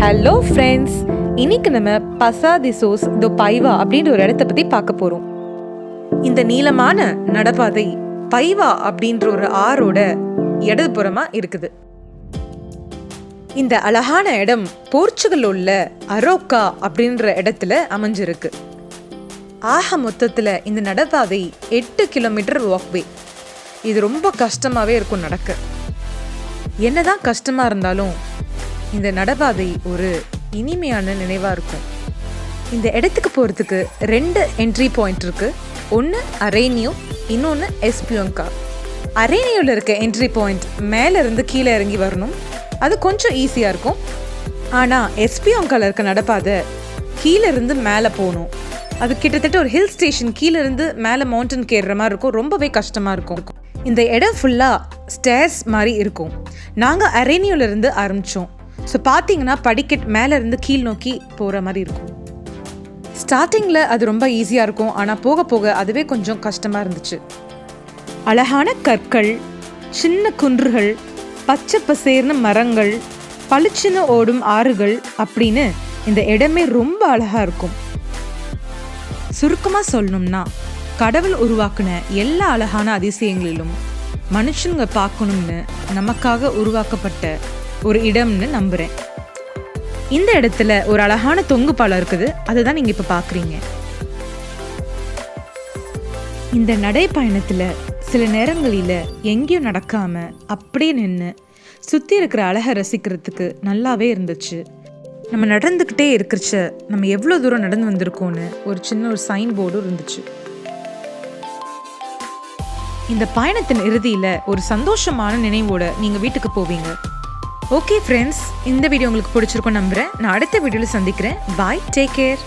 Hello friends, இன்னைக்கு நம்ம பசா தி sous து பைவா அப்படின்ற ஒரு இடத்த பற்றி பார்க்க போகிறோம். இந்த நீளமான நடப்பாதை பைவா அப்படின்ற ஒரு ஆறோட இடதுபுறமாக இருக்குது. இந்த அழகான இடம் போர்ச்சுகல் உள்ள அரோக்கா அப்படின்ற இடத்துல அமைஞ்சிருக்கு. ஆக மொத்தத்தில் இந்த நடப்பாதை 8 கிலோமீட்டர் வாக்வே. இது ரொம்ப கஷ்டமாகவே இருக்கும் நடக்க. என்னதான் கஷ்டமாக இருந்தாலும் இந்த நடப்பாதை ஒரு இனிமையான நினைவாக இருக்கும். இந்த இடத்துக்கு போகிறதுக்கு 2 என்ட்ரி பாயிண்ட் இருக்குது. ஒன்று அரேனியோ, இன்னொன்று எஸ்பியோங்கா. அரேனியோவில் இருக்க என்ட்ரி பாயிண்ட் மேலேருந்து கீழே இறங்கி வரணும். அது கொஞ்சம் ஈஸியாக இருக்கும். ஆனால் எஸ்பியோங்காவில் இருக்க நடப்பாதை கீழேருந்து மேலே போகணும். அது கிட்டத்தட்ட ஒரு ஹில் ஸ்டேஷன், கீழேருந்து மேலே மவுண்டன் ஏறுற மாதிரி இருக்கும். ரொம்பவே கஷ்டமாக இருக்கும். இந்த இடம் ஃபுல்லாக ஸ்டேர்ஸ் மாதிரி இருக்கும். நாங்கள் அரேனியோவிலேருந்து ஆரம்பித்தோம். ஸோ பார்த்தீங்கன்னா படிக்கட் மேலேருந்து கீழ் நோக்கி போகிற மாதிரி இருக்கும். ஸ்டார்டிங்கில் அது ரொம்ப ஈஸியாக இருக்கும். ஆனால் போக போக அதுவே கொஞ்சம் கஷ்டமாக இருந்துச்சு. அழகான கற்கள், சின்ன குன்றுகள், பச்சை பசேர்ன மரங்கள், பளிச்சுன்னு ஓடும் ஆறுகள் அப்படின்னு இந்த இடமே ரொம்ப அழகாக இருக்கும். சுருக்கமாக சொல்லணும்னா, கடவுள் உருவாக்குன எல்லா அழகான அதிசயங்களிலும் மனுஷங்க பார்க்கணும்னு நமக்காக உருவாக்கப்பட்ட ஒரு இடம்னு நம்புகிறேன். இந்த இடத்துல ஒரு அழகான தொங்கு பாலம் இருக்குது. அதுதான் நீங்கள் இப்போ பார்க்குறீங்க. இந்த நடைப்பயணத்தில் சில நேரங்களில் எங்கேயும் நடக்காமல் அப்படியே நின்று சுற்றி இருக்கிற அழகை ரசிக்கிறதுக்கு நல்லாவே இருந்துச்சு. நம்ம நடந்துக்கிட்டே இருக்கிறச்ச நம்ம எவ்வளோ தூரம் நடந்து வந்திருக்கோன்னு ஒரு சின்ன ஒரு சைன் போர்டும் இருந்துச்சு. இந்த பயணத்தின் இறுதியில் ஒரு சந்தோஷமான நினைவோட நீங்கள் வீட்டுக்கு போவீங்க. ஓகே ஃப்ரெண்ட்ஸ், இந்த வீடியோ உங்களுக்கு பிடிச்சிருக்கும் நம்புகிறேன். நான் அடுத்த வீடியோவில் சந்திக்கிறேன். பாய், டேக் கேர்.